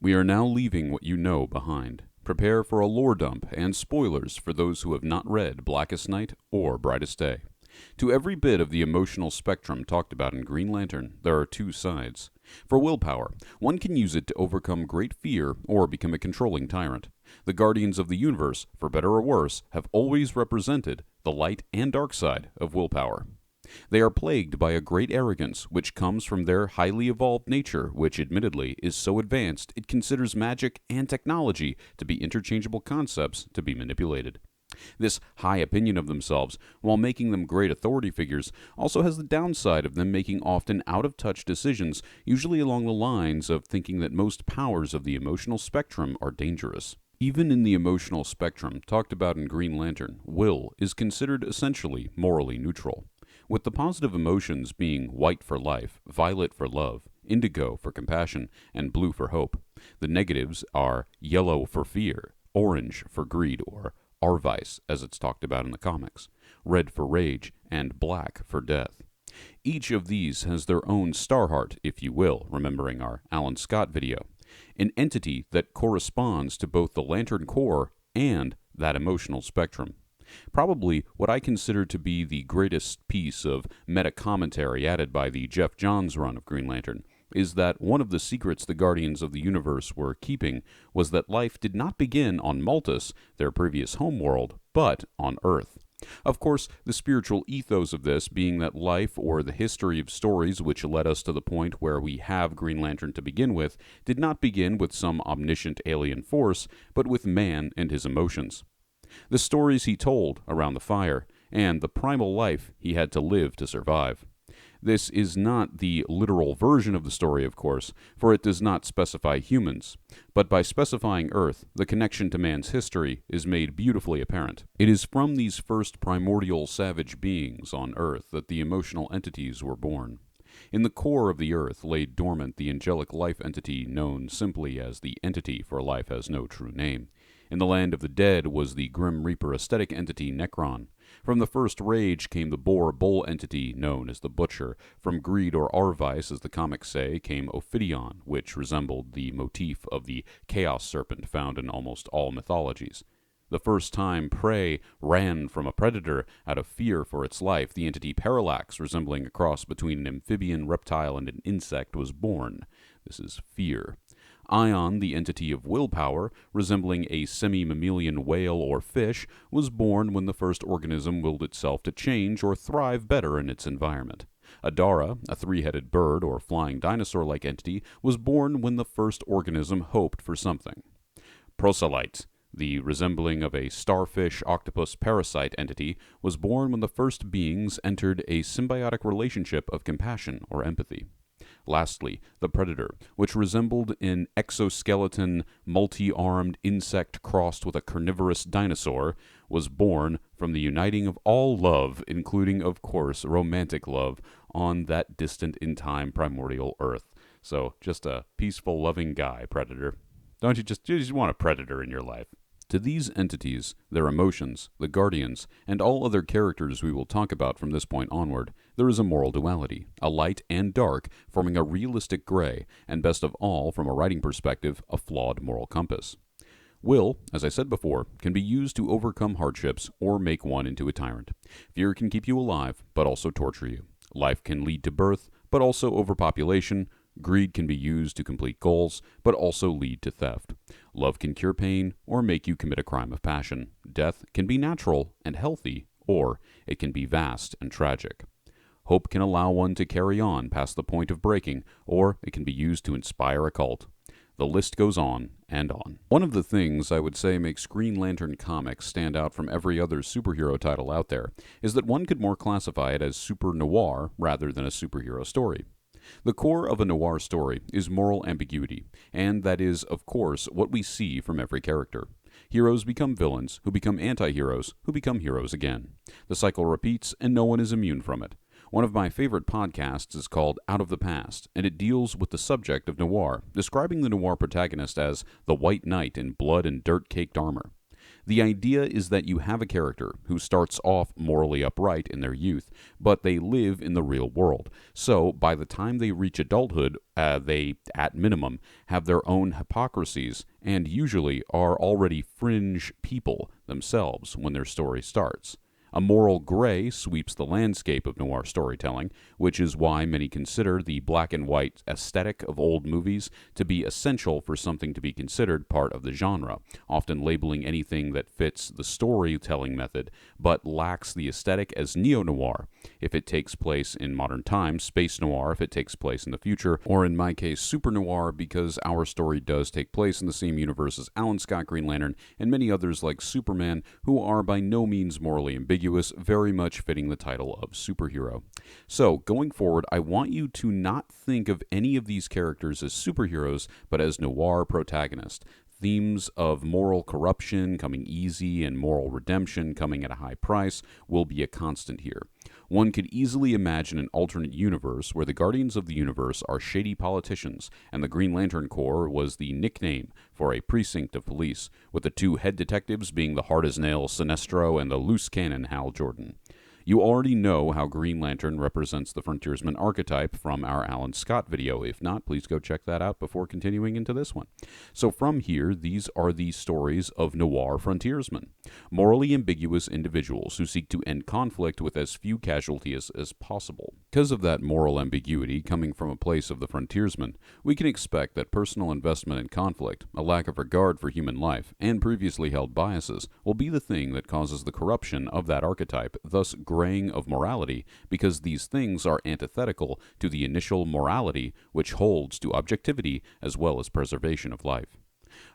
We are now leaving what you know behind. Prepare for a lore dump and spoilers for those who have not read Blackest Night or Brightest Day. To every bit of the emotional spectrum talked about in Green Lantern, there are two sides. For willpower, one can use it to overcome great fear or become a controlling tyrant. The Guardians of the Universe, for better or worse, have always represented the light and dark side of willpower. They are plagued by a great arrogance which comes from their highly evolved nature, which admittedly is so advanced it considers magic and technology to be interchangeable concepts to be manipulated. This high opinion of themselves, while making them great authority figures, also has the downside of them making often out-of-touch decisions, usually along the lines of thinking that most powers of the emotional spectrum are dangerous. Even in the emotional spectrum talked about in Green Lantern, will is considered essentially morally neutral, with the positive emotions being white for life, violet for love, indigo for compassion, and blue for hope. The negatives are yellow for fear, orange for greed, or Arvice, as it's talked about in the comics, red for rage, and black for death. Each of these has their own Starheart, if you will, remembering our Alan Scott video, an entity that corresponds to both the Lantern core and that emotional spectrum. Probably what I consider to be the greatest piece of meta-commentary added by the Jeff Johns run of Green Lantern is that one of the secrets the Guardians of the Universe were keeping was that life did not begin on Maltus, their previous homeworld, but on Earth. Of course, the spiritual ethos of this being that life, or the history of stories which led us to the point where we have Green Lantern to begin with, did not begin with some omniscient alien force, but with man and his emotions. The stories he told around the fire, and the primal life he had to live to survive. This is not the literal version of the story, of course, for it does not specify humans, but by specifying Earth, the connection to man's history is made beautifully apparent. It is from these first primordial savage beings on Earth that the emotional entities were born. In the core of the Earth lay dormant the angelic life entity known simply as the Entity, for life has no true name. In the land of the dead was the Grim Reaper aesthetic entity Necron. From the first rage came the boar bull entity known as the Butcher. From greed or Arvice, as the comics say, came Ophidion, which resembled the motif of the chaos serpent found in almost all mythologies. The first time prey ran from a predator out of fear for its life, the entity Parallax, resembling a cross between an amphibian, reptile, and an insect, was born. This is fear. Ion, the entity of willpower, resembling a semi-mammalian whale or fish, was born when the first organism willed itself to change or thrive better in its environment. Adara, a three-headed bird or flying dinosaur-like entity, was born when the first organism hoped for something. Proselyte, the resembling of a starfish octopus parasite entity, was born when the first beings entered a symbiotic relationship of compassion or empathy. Lastly, the Predator, which resembled an exoskeleton, multi-armed insect crossed with a carnivorous dinosaur, was born from the uniting of all love, including, of course, romantic love, on that distant-in-time primordial Earth. So, just a peaceful, loving guy, Predator. Don't you just want a Predator in your life? To these entities, their emotions, the Guardians, and all other characters we will talk about from this point onward, there is a moral duality, a light and dark, forming a realistic gray, and best of all, from a writing perspective, a flawed moral compass. Will, as I said before, can be used to overcome hardships or make one into a tyrant. Fear can keep you alive, but also torture you. Life can lead to birth, but also overpopulation. Greed can be used to complete goals, but also lead to theft. Love can cure pain or make you commit a crime of passion. Death can be natural and healthy, or it can be vast and tragic. Hope can allow one to carry on past the point of breaking, or it can be used to inspire a cult. The list goes on and on. One of the things I would say makes Green Lantern comics stand out from every other superhero title out there is that one could more classify it as super noir rather than a superhero story. The core of a noir story is moral ambiguity, and that is, of course, what we see from every character. Heroes become villains, who become anti-heroes, who become heroes again. The cycle repeats, and no one is immune from it. One of my favorite podcasts is called Out of the Past, and it deals with the subject of noir, describing the noir protagonist as the White Knight in blood and dirt-caked armor. The idea is that you have a character who starts off morally upright in their youth, but they live in the real world. So, by the time they reach adulthood, they, at minimum, have their own hypocrisies and usually are already fringe people themselves when their story starts. A moral gray sweeps the landscape of noir storytelling, which is why many consider the black and white aesthetic of old movies to be essential for something to be considered part of the genre, often labeling anything that fits the storytelling method but lacks the aesthetic as neo-noir if it takes place in modern times, space noir if it takes place in the future, or in my case, super noir because our story does take place in the same universe as Alan Scott Green Lantern and many others like Superman who are by no means morally ambiguous, very much fitting the title of superhero. So, going forward, I want you to not think of any of these characters as superheroes, but as noir protagonists. Themes of moral corruption coming easy and moral redemption coming at a high price will be a constant here. One could easily imagine an alternate universe where the Guardians of the Universe are shady politicians, and the Green Lantern Corps was the nickname for a precinct of police, with the two head detectives being the hard-as-nails Sinestro and the loose cannon Hal Jordan. You already know how Green Lantern represents the frontiersman archetype from our Alan Scott video. If not, please go check that out before continuing into this one. So from here, these are the stories of noir frontiersmen, morally ambiguous individuals who seek to end conflict with as few casualties as possible. Because of that moral ambiguity coming from a place of the frontiersman, we can expect that personal investment in conflict, a lack of regard for human life, and previously held biases will be the thing that causes the corruption of that archetype, thus graying of morality, because these things are antithetical to the initial morality which holds to objectivity as well as preservation of life.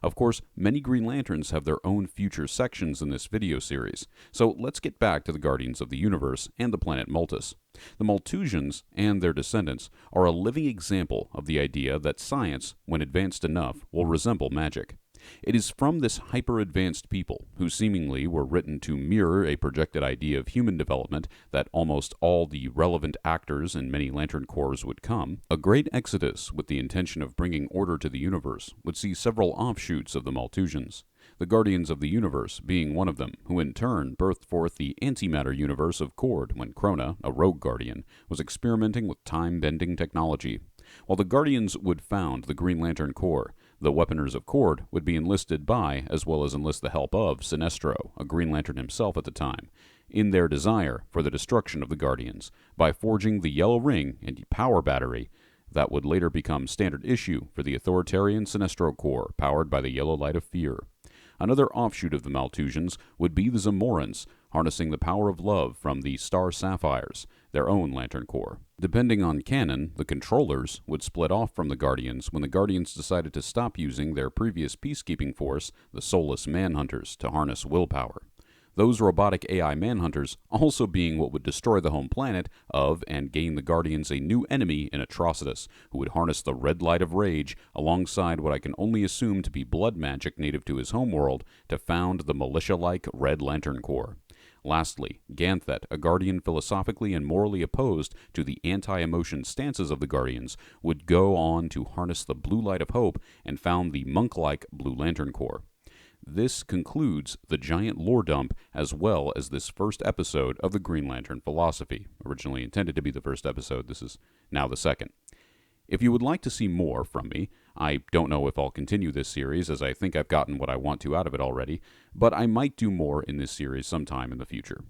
Of course, many Green Lanterns have their own future sections in this video series, so let's get back to the Guardians of the Universe and the planet Multus. The Malthusians and their descendants are a living example of the idea that science, when advanced enough, will resemble magic. It is from this hyper-advanced people, who seemingly were written to mirror a projected idea of human development, that almost all the relevant actors in many Lantern Corps would come. A great exodus with the intention of bringing order to the universe would see several offshoots of the Malthusians, the Guardians of the Universe being one of them, who in turn birthed forth the antimatter universe of Cord when Krona, a rogue Guardian, was experimenting with time-bending technology. While the Guardians would found the Green Lantern Corps, the Weaponers of Cord would be enlisted by, as well as enlist the help of, Sinestro, a Green Lantern himself at the time, in their desire for the destruction of the Guardians, by forging the Yellow Ring and Power Battery that would later become standard issue for the authoritarian Sinestro Corps, powered by the Yellow Light of Fear. Another offshoot of the Malthusians would be the Zamorans, harnessing the power of love from the Star Sapphires, their own Lantern Corps. Depending on canon, the Controllers would split off from the Guardians when the Guardians decided to stop using their previous peacekeeping force, the Soulless Manhunters, to harness willpower. Those robotic AI Manhunters also being what would destroy the home planet of and gain the Guardians a new enemy in Atrocitus, who would harness the Red Light of Rage alongside what I can only assume to be blood magic native to his homeworld to found the militia-like Red Lantern Corps. Lastly, Ganthet, a Guardian philosophically and morally opposed to the anti-emotion stances of the Guardians, would go on to harness the Blue Light of Hope and found the monk-like Blue Lantern Corps. This concludes the giant lore dump as well as this first episode of the Green Lantern philosophy. Originally intended to be the first episode, this is now the second. If you would like to see more from me, I don't know if I'll continue this series as I think I've gotten what I want to out of it already, but I might do more in this series sometime in the future.